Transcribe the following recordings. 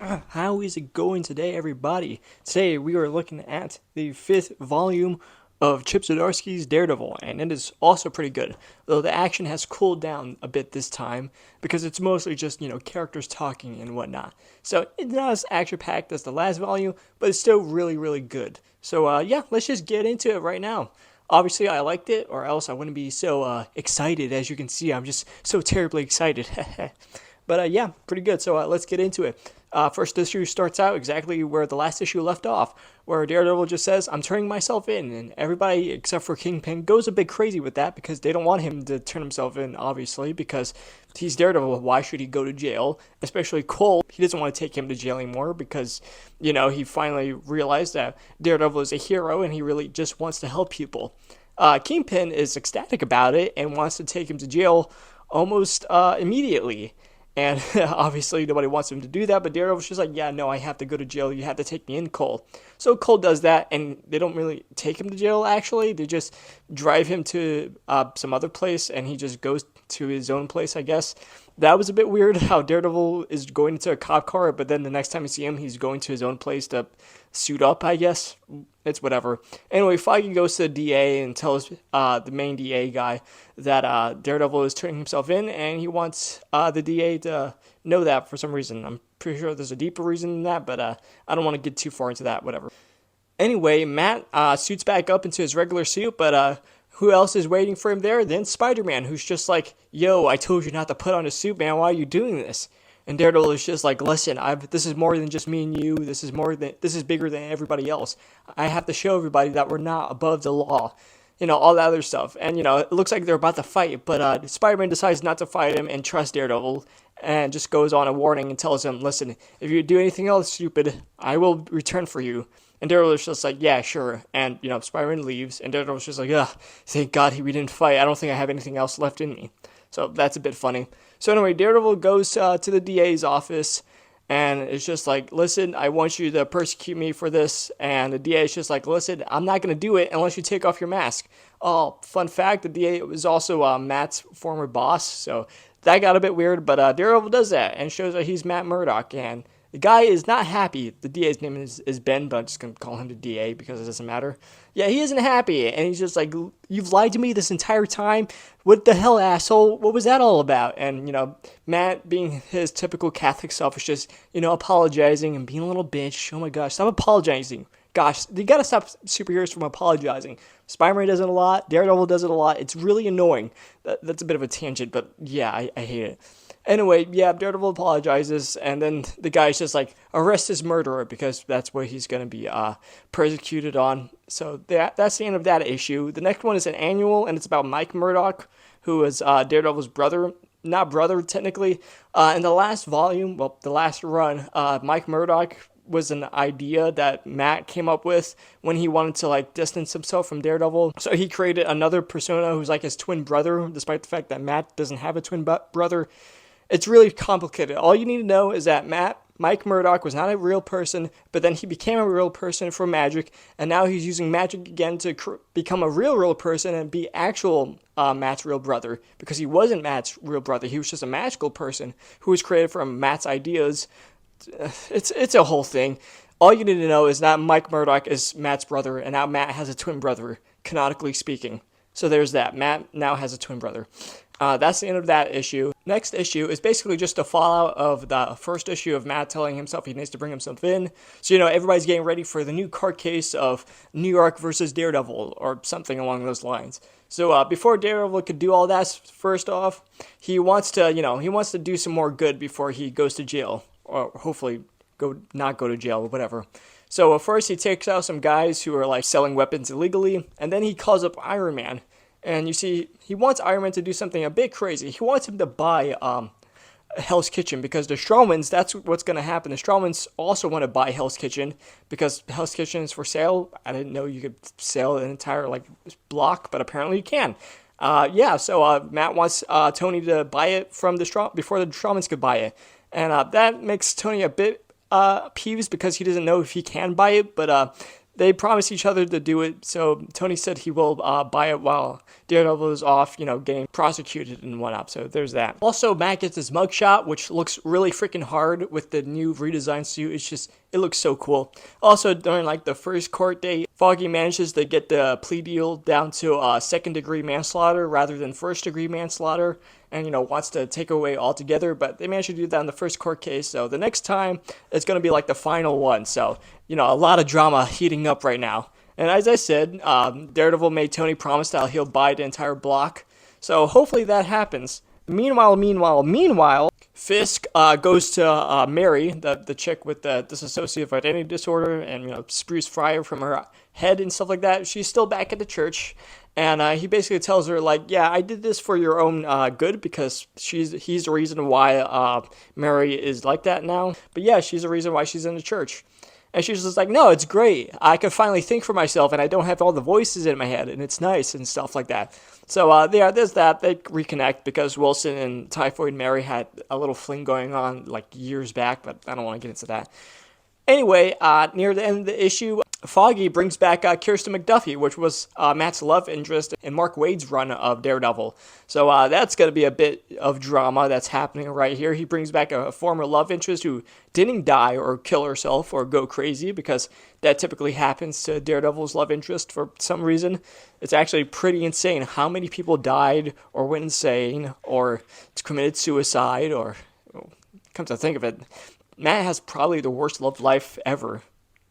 How is it going today, everybody? Today we are looking at the fifth volume of Chip Zdarsky's Daredevil, and it is also pretty good. Though the action has cooled down a bit this time because it's mostly just characters talking and whatnot. So it's not as action packed as the last volume, but it's still really really good. So yeah, let's just get into it right now. Obviously, I liked it, or else I wouldn't be so excited. As you can see, I'm just so terribly excited. But yeah, pretty good. So let's get into it. First issue starts out exactly where the last issue left off, where Daredevil just says, "I'm turning myself in," and everybody except for Kingpin goes a bit crazy with that because they don't want him to turn himself in, obviously, because he's Daredevil. Why should he go to jail? Especially Cole, he doesn't want to take him to jail anymore because, he finally realized that Daredevil is a hero and he really just wants to help people. Kingpin is ecstatic about it and wants to take him to jail almost immediately. And obviously nobody wants him to do that, but Daredevil's just like, yeah, no, I have to go to jail. You have to take me in, Cole. So Cole does that, and they don't really take him to jail, actually. They just drive him to some other place, and he just goes to his own place, I guess. That was a bit weird how Daredevil is going into a cop car, but then the next time you see him, he's going to his own place to suit up, I guess. It's whatever. Anyway, Feige goes to the DA and tells the main DA guy that Daredevil is turning himself in, and he wants the DA to know that for some reason. I'm pretty sure there's a deeper reason than that, but I don't want to get too far into that, whatever. Anyway, Matt suits back up into his regular suit, but who else is waiting for him there? Then Spider-Man, who's just like, yo, I told you not to put on a suit, man. Why are you doing this? And Daredevil is just like, listen, this is more than just me and you. This is bigger than everybody else. I have to show everybody that we're not above the law. All that other stuff. And, it looks like they're about to fight, but Spider-Man decides not to fight him and trust Daredevil and just goes on a warning and tells him, listen, if you do anything else stupid, I will return for you. And Daredevil's just like, yeah, sure. And, Spider-Man leaves, and Daredevil's just like, ugh, thank God we didn't fight. I don't think I have anything else left in me. So that's a bit funny. So anyway, Daredevil goes to the DA's office, and it's just like, listen, I want you to persecute me for this. And the DA is just like, listen, I'm not going to do it unless you take off your mask. Oh, fun fact, the DA was also Matt's former boss, so that got a bit weird, but Daredevil does that and shows that he's Matt Murdock, and the guy is not happy. The DA's name is Ben, but I'm just going to call him the DA because it doesn't matter. Yeah, he isn't happy, and he's just like, you've lied to me this entire time? What the hell, asshole? What was that all about? And, Matt, being his typical Catholic self, is just, apologizing and being a little bitch. Oh my gosh, stop apologizing. Gosh, you gotta stop superheroes from apologizing. Spider-Man does it a lot. Daredevil does it a lot. It's really annoying. That's a bit of a tangent, but yeah, I hate it. Anyway, yeah, Daredevil apologizes, and then the guy's just like, arrest his murderer, because that's what he's going to be persecuted on. So that's the end of that issue. The next one is an annual, and it's about Mike Murdock, who is Daredevil's brother. Not brother, technically. In the last volume, well, the last run, Mike Murdock was an idea that Matt came up with when he wanted to distance himself from Daredevil. So he created another persona who's like his twin brother, despite the fact that Matt doesn't have a twin brother. It's really complicated. All you need to know is that Mike Murdock was not a real person, but then he became a real person from magic, and now he's using magic again to become a real person and be actual Matt's real brother, because he wasn't Matt's real brother. He was just a magical person who was created from Matt's ideas. It's a whole thing. All you need to know is that Mike Murdock is Matt's brother, and now Matt has a twin brother, canonically speaking. So there's that. Matt now has a twin brother. That's the end of that issue. Next issue is basically just a fallout of the first issue of Matt telling himself he needs to bring himself in. So, everybody's getting ready for the new court case of New York versus Daredevil, or something along those lines. So, before Daredevil could do all that, first off, he wants to do some more good before he goes to jail. Or hopefully not go to jail, or whatever. So, first he takes out some guys who are selling weapons illegally, and then he calls up Iron Man. And you see, he wants Iron Man to do something a bit crazy. He wants him to buy Hell's Kitchen, because the Strowmans, that's what's going to happen. The Strowmans also want to buy Hell's Kitchen because Hell's Kitchen is for sale. I didn't know you could sell an entire block, but apparently you can. So Matt wants Tony to buy it from before the Strowmans could buy it. And that makes Tony a bit peeves because he doesn't know if he can buy it, but they promised each other to do it. So Tony said he will buy it while Daredevil is off, getting prosecuted and whatnot. So there's that. Also, Matt gets his mugshot, which looks really freaking hard with the new redesigned suit. It looks so cool. Also, during like the first court date, Foggy manages to get the plea deal down to second-degree manslaughter rather than first-degree manslaughter, and wants to take away altogether. But they managed to do that in the first court case. So the next time it's going to be like the final one. So a lot of drama heating up right now. And as I said, Daredevil made Tony promise that he'll buy the entire block. So hopefully that happens. Meanwhile, Fisk goes to Mary, the chick with the dissociative identity disorder, and spruce fire from her head and stuff like that. She's still back at the church, and he basically tells her like, yeah, I did this for your own good, because he's the reason why Mary is like that now. But yeah, she's the reason why she's in the church. And she's just like, no, it's great. I can finally think for myself, and I don't have all the voices in my head, and it's nice and stuff like that. So yeah, there's that. They reconnect because Wilson and Typhoid Mary had a little fling going on like years back, but I don't want to get into that. Anyway, near the end of the issue, Foggy brings back Kirsten McDuffie, which was Matt's love interest in Mark Waid's run of Daredevil. So that's going to be a bit of drama that's happening right here. He brings back a former love interest who didn't die or kill herself or go crazy, because that typically happens to Daredevil's love interest for some reason. It's actually pretty insane how many people died or went insane or committed suicide, or, come to think of it, Matt has probably the worst love life ever.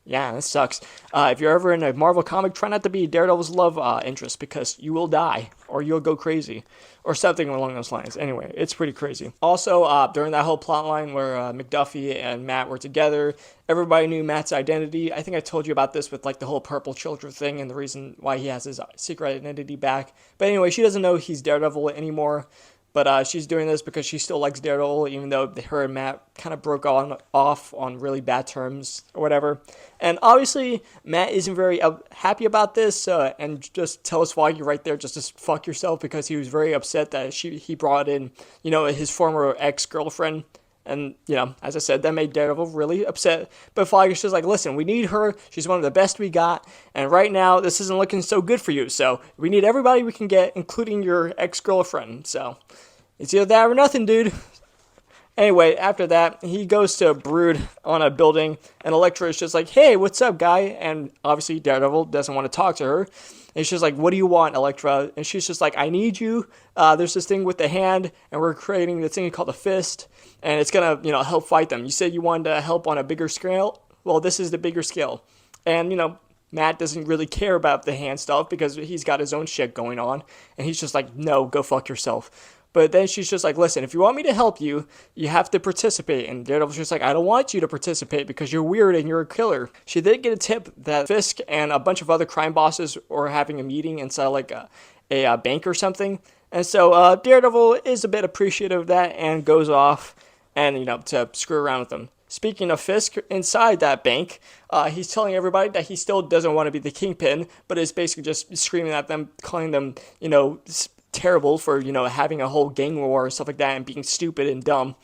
Yeah, that sucks. If you're ever in a Marvel comic, try not to be Daredevil's love interest, because you will die, or you'll go crazy, or something along those lines. Anyway, it's pretty crazy. Also, during that whole plot line where McDuffie and Matt were together, everybody knew Matt's identity. I think I told you about this with like the whole purple children thing and the reason why he has his secret identity back. But anyway, she doesn't know he's Daredevil anymore. But she's doing this because she still likes Daredevil, even though her and Matt kind of broke off on really bad terms or whatever. And obviously, Matt isn't very happy about this, and just tells Foggy right there just to fuck yourself, because he was very upset that he brought in, his former ex-girlfriend. And, as I said, that made Daredevil really upset. But Foggy's just like, listen, we need her. She's one of the best we got. And right now, this isn't looking so good for you. So we need everybody we can get, including your ex-girlfriend. So it's either that or nothing, dude. Anyway, after that, he goes to brood on a building. And Electra is just like, hey, what's up, guy? And obviously, Daredevil doesn't want to talk to her. And she's like, what do you want, Electra? And she's just like, I need you. There's this thing with the hand, and we're creating this thing called a fist, and it's going to, help fight them. You said you wanted to help on a bigger scale? Well, this is the bigger scale. And, Matt doesn't really care about the hand stuff because he's got his own shit going on. And he's just like, no, go fuck yourself. But then she's just like, listen, if you want me to help you, you have to participate. And Daredevil's just like, I don't want you to participate because you're weird and you're a killer. She did get a tip that Fisk and a bunch of other crime bosses were having a meeting inside like a bank or something. And so Daredevil is a bit appreciative of that and goes off and, to screw around with them. Speaking of Fisk, inside that bank, he's telling everybody that he still doesn't want to be the Kingpin, but is basically just screaming at them, calling them, terrible for, having a whole gang war or stuff like that and being stupid and dumb.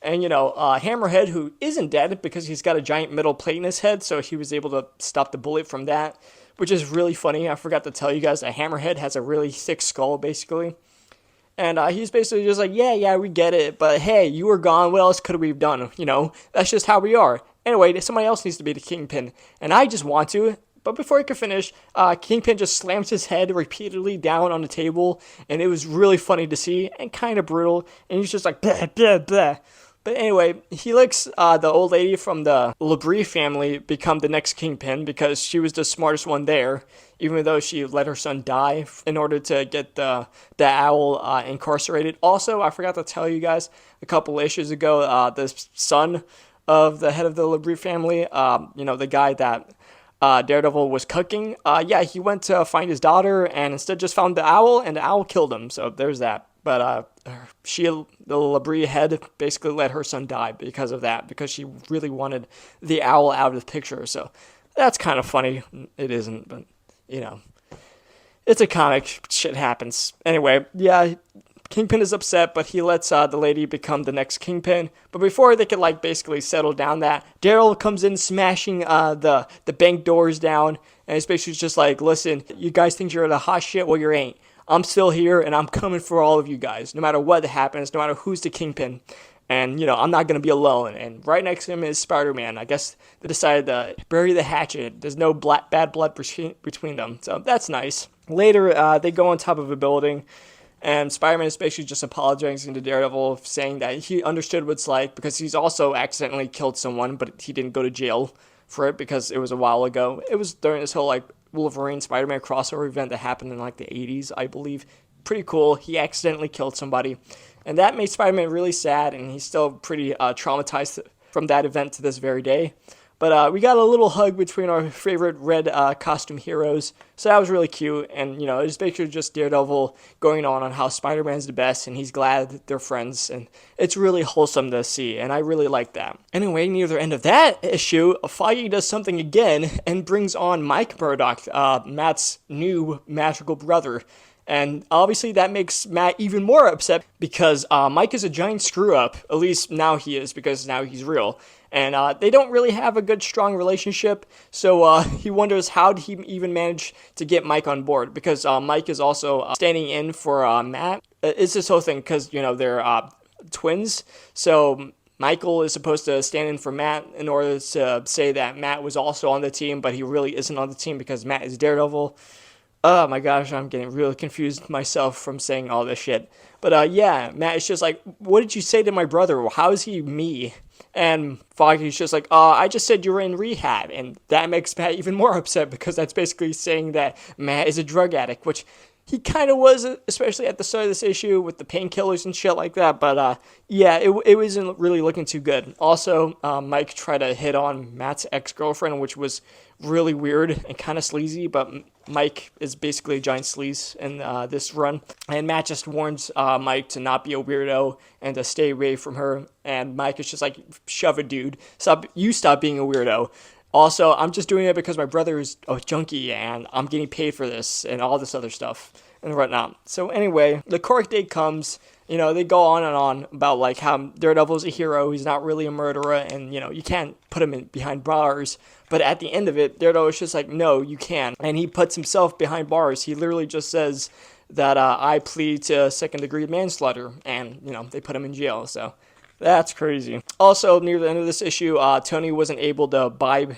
And, Hammerhead, who isn't dead because he's got a giant metal plate in his head, so he was able to stop the bullet from that, which is really funny. I forgot to tell you guys that Hammerhead has a really thick skull, basically. And he's basically just like, yeah, we get it, but hey, you were gone, what else could we have done? That's just how we are. Anyway, somebody else needs to be the Kingpin, and I just want to. But before he could finish, Kingpin just slams his head repeatedly down on the table, and it was really funny to see, and kind of brutal, and he's just like, bleh, bleh, bleh. But anyway, he lets the old lady from the Labrie family become the next Kingpin because she was the smartest one there, even though she let her son die in order to get the owl incarcerated. Also, I forgot to tell you guys, a couple issues ago, the son of the head of the Labrie family, the guy that Daredevil was cooking, he went to find his daughter and instead just found the owl, and the owl killed him, so there's that. But the Labrie head, basically let her son die because of that, because she really wanted the owl out of the picture. So that's kind of funny. It isn't, but, it's a comic. Shit happens. Anyway, yeah, Kingpin is upset, but he lets the lady become the next Kingpin. But before they could like basically settle down, that Daryl comes in smashing the bank doors down, and it's basically just like, listen, you guys think you're the hot shit, well you ain't. I'm still here, and I'm coming for all of you guys, no matter what happens, no matter who's the Kingpin. And, I'm not going to be alone. And right next to him is Spider-Man. I guess they decided to bury the hatchet. There's no bad blood between them. So that's nice. Later, they go on top of a building. And Spider-Man is basically just apologizing to Daredevil, saying that he understood what it's like because he's also accidentally killed someone, but he didn't go to jail for it because it was a while ago. It was during this whole, like, Wolverine Spider-Man crossover event that happened in, like, the 80s, I believe. Pretty cool. He accidentally killed somebody. And that made Spider-Man really sad, and he's still pretty traumatized from that event to this very day. But we got a little hug between our favorite red costume heroes, so that was really cute. And, it was basically just Daredevil going on how Spider-Man's the best, and he's glad that they're friends. And it's really wholesome to see, and I really like that. Anyway, near the end of that issue, Feige does something again and brings on Mike Murdock, Matt's new magical brother. And obviously that makes Matt even more upset because Mike is a giant screw-up. At least now he is, because now he's real. And they don't really have a good, strong relationship. So he wonders how did he even manage to get Mike on board. Because Mike is also standing in for Matt. It's this whole thing because, they're twins. So Michael is supposed to stand in for Matt in order to say that Matt was also on the team. But he really isn't on the team because Matt is Daredevil. Oh my gosh, I'm getting really confused myself from saying all this shit. But yeah, Matt is just like, what did you say to my brother? How is he me? And Foggy's just like, I just said you were in rehab. And that makes Matt even more upset because that's basically saying that Matt is a drug addict, which he kind of was, especially at the start of this issue with the painkillers and shit like that. But yeah, it wasn't really looking too good. Also, Mike tried to hit on Matt's ex-girlfriend, which was really weird and kind of sleazy, but Mike is basically a giant sleaze in this run. And Matt just warns Mike to not be a weirdo and to stay away from her. And Mike is just like, shove it, dude. Stop being a weirdo. Also, I'm just doing it because my brother is a junkie and I'm getting paid for this and all this other stuff and whatnot. So anyway, the court date comes. They go on and on about like how Daredevil's a hero. He's not really a murderer, and you can't put him behind bars. But at the end of it, Daredevil's just like, no, you can, and he puts himself behind bars. He literally just says that I plead to second-degree manslaughter, and they put him in jail. So that's crazy. Also, near the end of this issue, Tony wasn't able to buy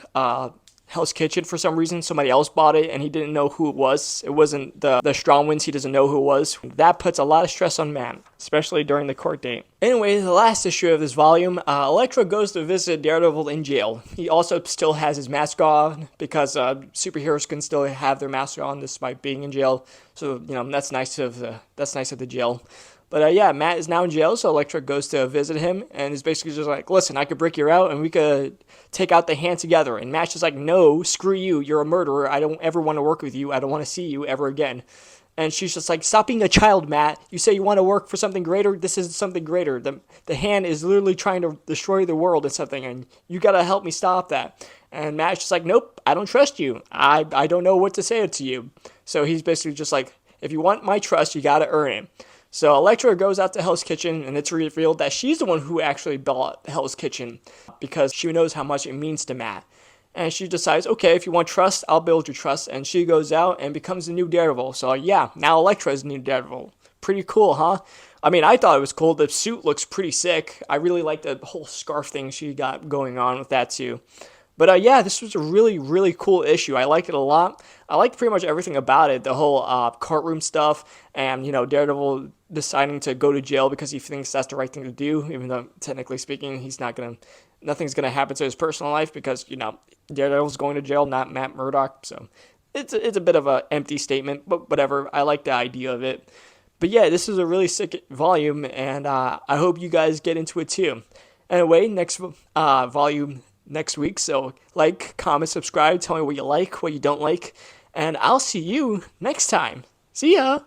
Hell's Kitchen for some reason. Somebody else bought it and he didn't know who it was. It wasn't the strong winds. He doesn't know who it was. That puts a lot of stress on Matt, especially during the court date. Anyway, the last issue of this volume, Electra goes to visit Daredevil in jail. He also still has his mask on because superheroes can still have their mask on despite being in jail. So that's nice of the jail. But yeah, Matt is now in jail, so Electra goes to visit him and is basically just like, listen, I could break you out and we could take out the hand together. And Matt's just like, no, screw you. You're a murderer. I don't ever want to work with you. I don't want to see you ever again. And she's just like, stop being a child, Matt. You say you want to work for something greater? This is something greater. The hand is literally trying to destroy the world and something, and you got to help me stop that. And Matt's just like, nope, I don't trust you. I don't know what to say to you. So he's basically just like, if you want my trust, you got to earn it. So Electra goes out to Hell's Kitchen, and it's revealed that she's the one who actually bought Hell's Kitchen because she knows how much it means to Matt. And she decides, okay, if you want trust, I'll build your trust. And she goes out and becomes the new Daredevil. So yeah, now Electra is the new Daredevil. Pretty cool, huh? I mean, I thought it was cool. The suit looks pretty sick. I really like the whole scarf thing she got going on with that too. But yeah, this was a really, really cool issue. I liked it a lot. I liked pretty much everything about it. The whole courtroom stuff and, Daredevil deciding to go to jail because he thinks that's the right thing to do, even though, technically speaking, nothing's going to happen to his personal life because, Daredevil's going to jail, not Matt Murdock. So it's a bit of an empty statement, but whatever. I like the idea of it. But yeah, this is a really sick volume, and I hope you guys get into it too. Anyway, next volume next week. So like, comment, subscribe, tell me what you like, what you don't like, and I'll see you next time. See ya!